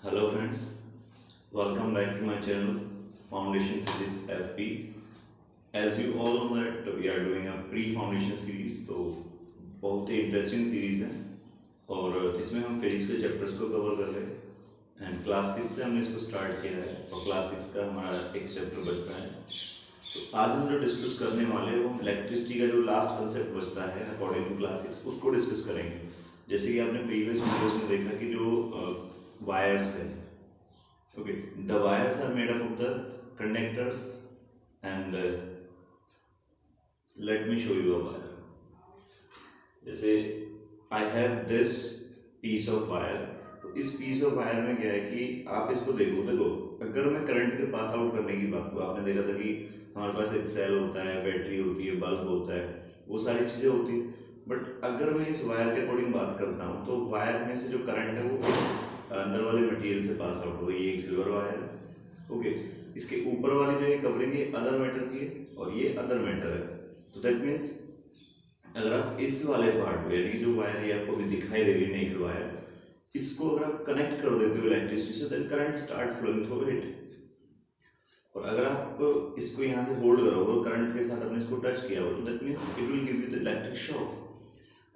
Hello friends, welcome back to my channel Foundation Physics FP. As you all know that we are doing a pre-foundation series, तो बहुत ही interesting series है और इसमें हम physics के chapters को cover कर रहे हैं एंड क्लास 6 से हमने इसको स्टार्ट किया है और क्लास 6 का हमारा एक चैप्टर बचता है। तो आज हम जो डिस्कस करने वाले हैं वो इलेक्ट्रिसिटी का जो लास्ट कंसेप्ट बचता है अकॉर्डिंग टू क्लास 6 उसको डिस्कस करेंगे। जैसे कि आपने प्रीवियस वीडियोस में देखा कि जो wires है, okay, the wires are made up of the conductors and let me show you a wire. जैसे I have this piece of wire, तो इस piece of wire में क्या है कि आप इसको देखो अगर मैं करंट के पास आउट करने की बात करूँ, आपने देखा था कि हमारे पास एक सेल होता है, बैटरी होती है, बल्ब होता है, वो सारी चीज़ें होती है। बट अगर मैं इस वायर के अकॉर्डिंग बात करता हूँ तो वायर में से जो करंट है वो इस अंदर वाले मटेरियल से पास आउट हो गई। ये एक सिल्वर वायर है, ओके। इसके ऊपर वाली जो ये कवरिंग है अदर मेटल की है और ये अदर मेटल है। तो दैट मीन्स अगर आप इस वाले पार्ट में यानी जो वायर ये आपको भी दिखाई दे रही है नेकेड वायर, इसको अगर आप कनेक्ट कर देते हो इलेक्ट्रिसिटी से then current start flowing through it. और अगर आप इसको यहाँ से होल्ड करोगे और करंट के साथ आपने इसको टच किया हो तो that means it will give you the electric shock.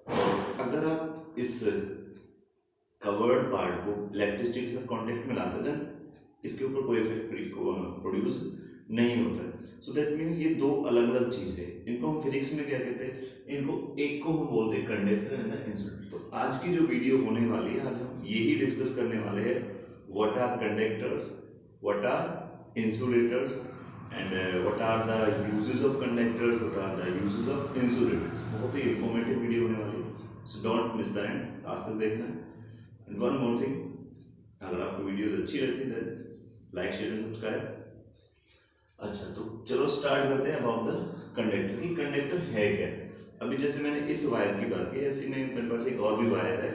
और अगर आप इस कवर्ड पार्ट को इलेक्ट्रिसिटी के साथ कांटेक्ट में लाते हैं इसके ऊपर कोई इफेक्ट प्रोड्यूस नहीं होता है। सो दैट मीन्स ये दो अलग अलग चीज़ें, इनको हम फिजिक्स में क्या कहते हैं, इनको एक को हम बोलते हैं कंडक्टर एंड द इंसुलेटर। तो आज की जो वीडियो होने वाली है, आज हम यही डिस्कस करने वाले हैं what are conductors, what are insulators and what are the uses of conductors, what are the uses of insulators. बहुत ही इंफॉर्मेटिव वीडियो होने वाली है, so don't miss the end, last तक देखना। एंड वन मोर थिंग, अगर आपको videos अच्छी लगती है then like share and subscribe. अच्छा, तो चलो स्टार्ट करते हैं अबाउट द कंडक्टर की कंडक्टर है क्या। अभी जैसे मैंने इस वायर की बात की, ऐसे में मेरे पास एक और भी वायर है,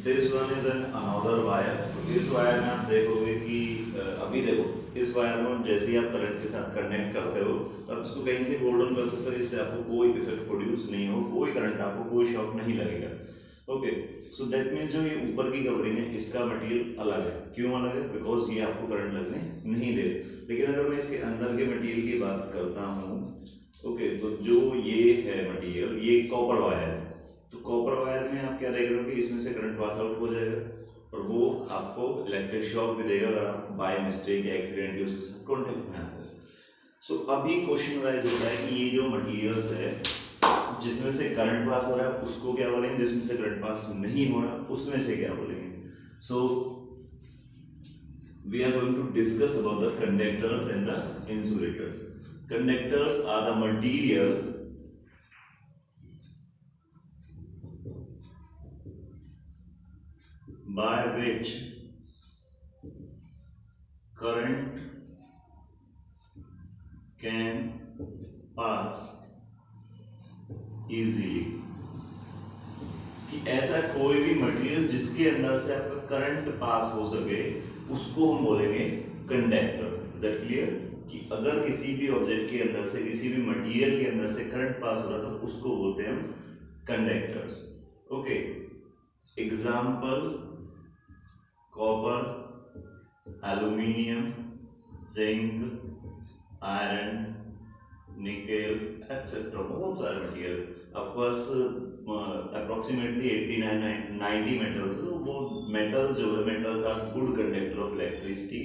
this one is an another wire. तो इस वायर में आप देखोगे कि अभी देखो इस वायर में जैसे ही आप करंट के साथ कनेक्ट करते हो तो आप इसको कहीं से होल्ड ऑन कर सकते हो, इससे आपको कोई इफेक्ट प्रोड्यूस नहीं हो, कोई करंट आपको कोई शॉक नहीं लगेगा। ओके, सो दैट मीन्स जो ये ऊपर की कवरिंग है इसका मटेरियल अलग है। क्यों अलग है? बिकॉज ये आपको करंट लगने नहीं दे। लेकिन अगर मैं इसके अंदर के मटेरियल की बात करता हूँ, ओके, तो जो ये है मटेरियल ये कॉपर वायर है। तो कॉपर वायर में आप क्या देख रहे हो कि इसमें से करंट पास आउट हो जाएगा और वो आपको इलेक्ट्रिक शॉक भी देगा अगर आप बाय मिस्टेक या एक्सीडेंटली उसके साथ कॉन्टेक्ट में आते हैं। सो अभी क्वेश्चन राइज होता है कि ये जो मटेरियल्स है जिसमें से करंट पास हो रहा है उसको क्या बोलेंगे, जिसमें से करंट पास नहीं हो रहा उसमें से क्या बोलेंगे। So we are going to discuss about the conductors and the insulators. Conductors are the material by which current can pass easily। कि ऐसा कोई भी मटेरियल जिसके अंदर से आपका करंट पास हो सके उसको हम बोलेंगे कंडक्टर। Is that clear? कि अगर किसी भी ऑब्जेक्ट के अंदर से, किसी भी मटेरियल के अंदर से करंट पास हो रहा था तो उसको बोलते हैं हम conductors. Okay, example copper, aluminium, zinc, iron, nickel etcetera, बहुत सारे मटेरियल। आपके पास अप्रोक्सीमेटली 89-90 मेटल्स। वो मेटल्स जो है, metals are good conductor of electricity.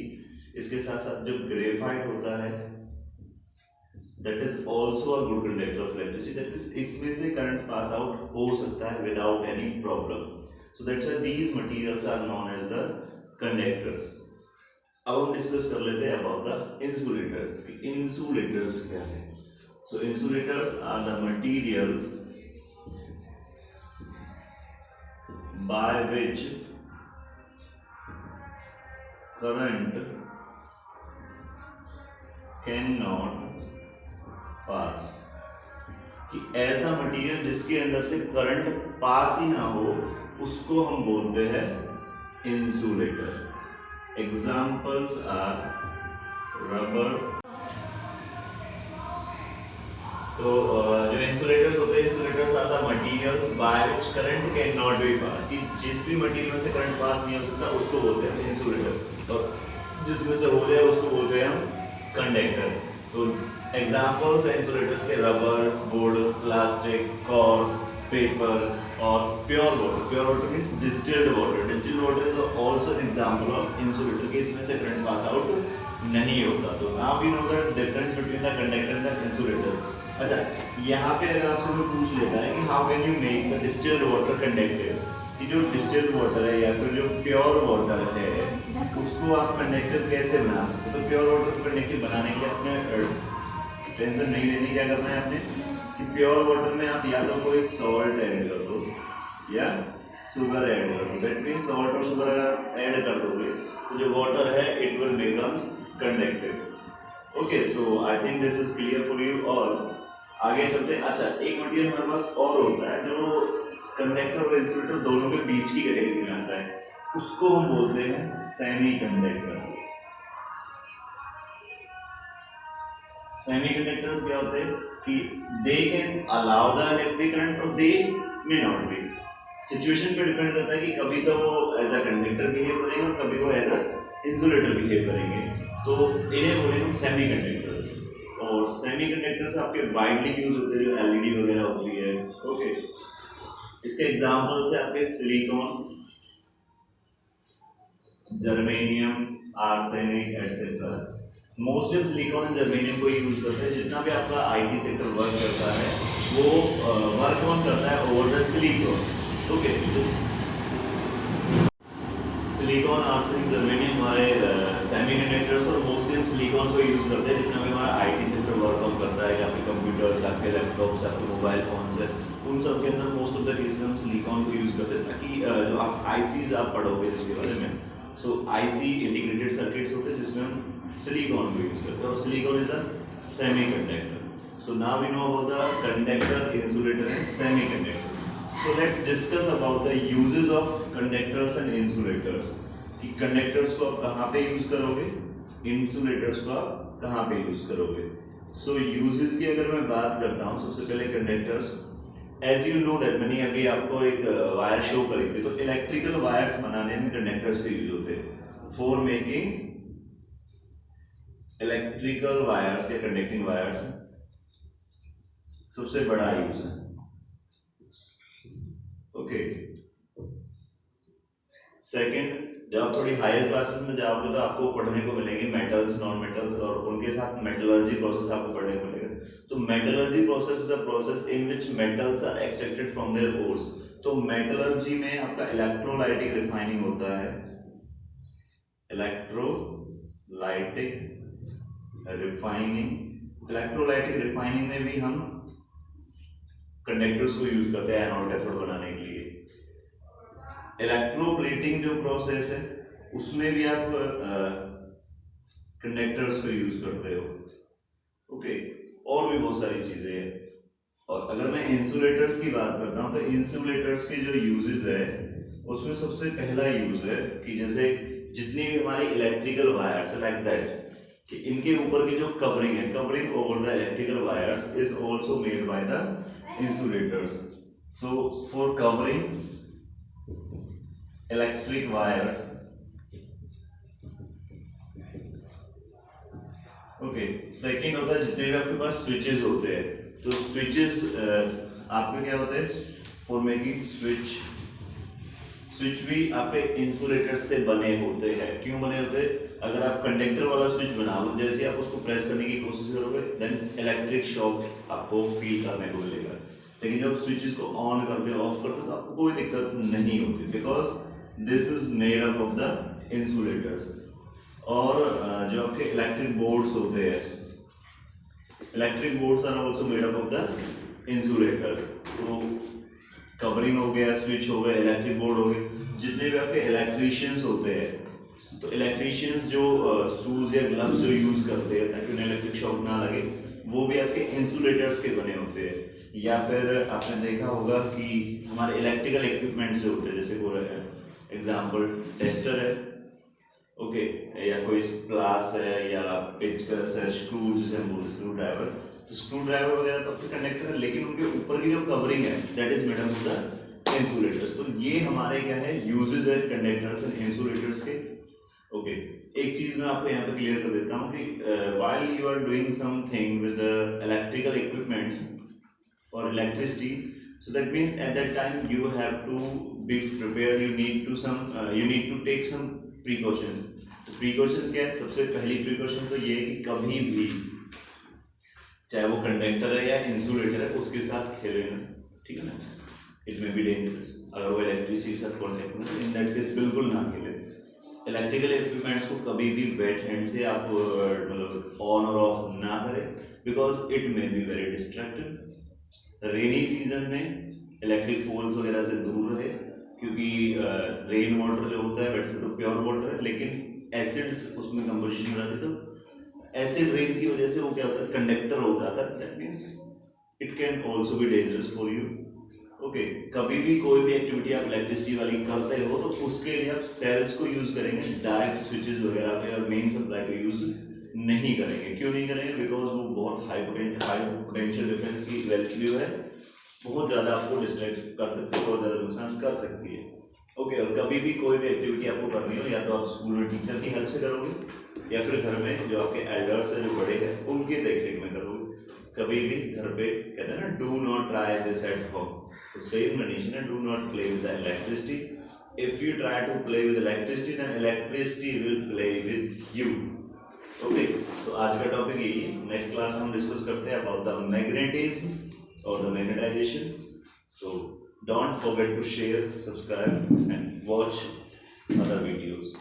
इसके साथ साथ जो ग्रेफाइट होता है that is also a good conductor of electricity. That is इसमें से करंट पास आउट हो सकता है without any problem. So that's why these materials are known as the conductors. अब हम डिस्कस कर लेते हैं about the insulators। Insulators क्या है? So insulators are the materials by which current cannot pass। कि ऐसा मटेरियल जिसके अंदर से करंट पास ही ना हो उसको हम बोलते हैं इंसुलेटर। एग्जाम्पल्स आर रबर, तो जो इंसुलेटर्स होते हैं, insulators are the materials by which current can not be pass, कि जिस भी मटेरियल से करंट पास नहीं हो सकता उसको बोलते हैं इंसुलेटर, और जिसमें से हो जाए उसको बोलते हैं हम कंडक्टर। तो एग्जांपल्स है इंसुलेटर्स के rubber, wood, plastic, cork, paper और pure water. Pure water means distilled water. Distilled water is also an example of insulator, कि इसमें से करंट पास आउट नहीं होता। तो now we know the difference between the conductor and the insulator. अच्छा, यहाँ पे अगर आपसे कोई पूछ लेता है कि how can you make the distilled water conductive, कि जो डिस्टिल्ड वाटर है या फिर जो प्योर वाटर है उसको आप कंडक्टिव कैसे बना सकते हो, तो प्योर वाटर को कंडक्टिव बनाने के लिए अपने टेंशन नहीं लेनी। क्या करना है आपने कि प्योर वाटर में आप या तो कोई सॉल्ट ऐड कर दो या शुगर ऐड कर दो। दैट मीन्स सॉल्ट और शुगर अगर ऐड कर दोगे तो जो वाटर है it will becomes conductive. Okay, so I think this is clear for you all. आगे चलते हैं। अच्छा, एक मटेरियल हमारे पास और होता है जो कंडक्टर और इंसुलेटर दोनों के बीच की कैटेगरी में आता है, उसको हम बोलते हैं सेमी कंडक्टर। सेमी कंडक्टर्स क्या होते हैं कि they can allow the electric current और दे मे नॉट बी। सिचुएशन पे डिपेंड करता है कि कभी तो वो एज अ कंडक्टर बिहेव करेंगे और कभी वो एज अ इंसुलेटर बिहेव करेंगे, तो इन्हें बोलेंगे हम सेमी कंडक्टर्स। और सेमी कंडक्टर्स आपके वाइडली यूज होते हैं, जो एलईडी वगैरह होती है। ओके, इसके एग्जांपल्स है आपके silicon, germanium, arsenic etcetera. Mostly हम सिलिकॉन एंड जर्मेनियम को यूज करते हैं। जितना भी आपका आईटी सेक्टर वर्क करता है वो वर्क ऑन करता है over the silicon. Okay, silicon, arsenic, germanium हमारे सेमी कंडक्टर्स, और मोस्टली हम सिलिकॉन को यूज करते हैं जितना भी हमारा आईटी सेक्टर वर्क ऑन करता है, आपके कंप्यूटर्स, आपके लैपटॉप्स, आपके मोबाइल फोन्स है, उन सब के अंदर मोस्ट ऑफ द केसेस हम सिलिकॉन को यूज करते हैं, ताकि जो आप आईसीज आप पढ़ोगे जिसके बारे में, सो आईसी इंटीग्रेटेड सर्किट्स होते हैं जिसमें हम सिलिकॉन को यूज करते हैं, और silicon is a semi conductor. So now we know about the conductor, insulator and semi conductor. So let's discuss about the uses of conductors and insulators, कि conductors को आप कहाँ पे यूज करोगे, इंसुलेटर्स को आप कहाँ पे यूज करोगे। सो यूजेस की अगर मैं बात करता हूँ, सबसे पहले conductors, as you know that मैंने अभी आपको एक वायर शो करी थी, तो इलेक्ट्रिकल वायर्स बनाने में कंडक्टर्स के यूज होते हैं फॉर मेकिंग इलेक्ट्रिकल वायर्स या कंडक्टिंग वायर्स, सबसे बड़ा यूज है। ओके, सेकंड, जब आप थोड़ी हायर क्लासेस में जाओगे तो आपको पढ़ने को मिलेंगे मेटल्स, नॉन मेटल्स, और उनके साथ मेटलर्जी प्रोसेस आपको पढ़ने को मिलेगा। तो metallurgy process is a process in which metals are extracted from their ores. तो मेटलर्जी में आपका इलेक्ट्रोलाइटिक रिफाइनिंग होता है, इलेक्ट्रोलाइटिक रिफाइनिंग। इलेक्ट्रोलाइटिक रिफाइनिंग में भी हम कंडक्टर्स को यूज करते हैं एनोड कैथोड बनाने के लिए। इलेक्ट्रोप्लेटिंग जो प्रोसेस है उसमें भी आप कंडक्टर्स को यूज करते हो। ओके, और भी बहुत सारी चीजें हैं। और अगर मैं इंसुलेटर्स की बात करता हूं तो इंसुलेटर्स के जो यूजेस है उसमें सबसे पहला यूज है कि जैसे जितनी भी हमारी इलेक्ट्रिकल वायर्स लाइक दैट, कि इनके ऊपर की जो कवरिंग है, covering over the electrical wires is also made by the insulators. So for covering electric wires, okay, second होता है जितने भी आपके पास स्विचेस होते हैं, तो स्विचेस आपके क्या होते हैं फॉर मेकिंग स्विच। स्विच भी आपके इंसुलेटर से बने होते हैं। क्यों बने होते हैं? अगर आप कंडक्टर वाला स्विच बनाओ, जैसे आप उसको प्रेस करने की कोशिश करोगे देन इलेक्ट्रिक शॉक आपको फील करने को मिलेगा। लेकिन जब स्विचेस को ऑन करते हो, ऑफ करते हो, तो आपको कोई दिक्कत नहीं होती, because this is made up of the insulators. और जो आपके इलेक्ट्रिक बोर्ड्स होते हैं, electric boards are also made up of the insulators. तो कवरिंग हो गया, स्विच हो गया, इलेक्ट्रिक बोर्ड हो गए, जितने भी आपके इलेक्ट्रीशियंस होते हैं, तो इलेक्ट्रीशियंस जो शूज या ग्लव्स जो यूज करते हैं ताकि उन्हें इलेक्ट्रिक शॉक ना लगे, वो भी आपके इंसुलेटर्स के बने होते हैं। या फिर आपने देखा होगा कि हमारे इलेक्ट्रिकल इक्विपमेंट्स जो होते हैं, जैसे कोई एग्जांपल टेस्टर है, ओके, या कोई प्लास है या पेचकस है, स्क्रू जिसे हम बोलते हैं स्क्रू ड्राइवर, स्क्रू ड्राइवर वगैरह तब तो कंडक्टर है, लेकिन उनके ऊपर की जो कवरिंग है that is made of the insulators. तो ये हमारे क्या है यूजेस है कंडक्टर्स एंड इंसुलेटर्स के। ओके, एक चीज मैं आपको यहाँ पे क्लियर कर देता हूँ कि while you are doing something with electrical equipments और electricity, so that means at that time you have to be prepared, you need to take some precautions। तो precautions क्या है? सबसे पहली precaution तो ये है कि कभी भी चाहे वो कंडक्टर है या इंसुलेटर है उसके साथ खेले ना, ठीक है ना, इट मे बी डेंजरस। अगर वो इलेक्ट्रिसिटी के साथ कॉन्टेक्ट में, इन दैट केस बिल्कुल ना खेले। इलेक्ट्रिकल इक्विपमेंट्स को कभी भी वेट हैंड से आप मतलब ऑन और ऑफ ना करें, because it may be very destructive. Rainy season में इलेक्ट्रिक पोल्स वगैरह से दूर रहे, क्योंकि रेन वाटर जो होता है वैसे तो प्योर वाटर है, लेकिन एसिड्स उसमें कंपोजिशन हो जाती है, तो एसिड रेन की वजह से वो क्या होता है कंडक्टर हो जाता है, that means it can also be dangerous for you. Okay, कभी भी कोई भी एक्टिविटी आप इलेक्ट्रिसिटी वाली करते हो तो उसके लिए आप सेल्स को यूज करेंगे, डायरेक्ट स्विचेस वगैरह पे और मेन सप्लाई को यूज नहीं करेंगे। क्यों नहीं करेंगे? बिकॉज वो बहुत हाई पोटेंशियल डिफरेंस की वैल्यू है, बहुत ज़्यादा आपको डिस्ट्रैक्ट कर सकती है, बहुत ज़्यादा नुकसान कर सकती है। ओके, और कभी भी कोई भी एक्टिविटी आपको करनी हो, या तो आप स्कूल में टीचर की हेल्प से करोगे या फिर घर में जो आपके एल्डर्स हैं जो बड़े हैं उनके देख में करोगे। कभी भी घर पे कहते हैं ना, do not try this at home, तो सेम कंडीशन है, do not play with the electricity. If you try to play with electricity then electricity will play with you. Okay, तो आज का टॉपिक यही है। नेक्स्ट क्लास में हम discuss करते हैं अबाउट द मैग्नेटिज्म और the magnetisation. So don't forget to share, subscribe and watch other videos.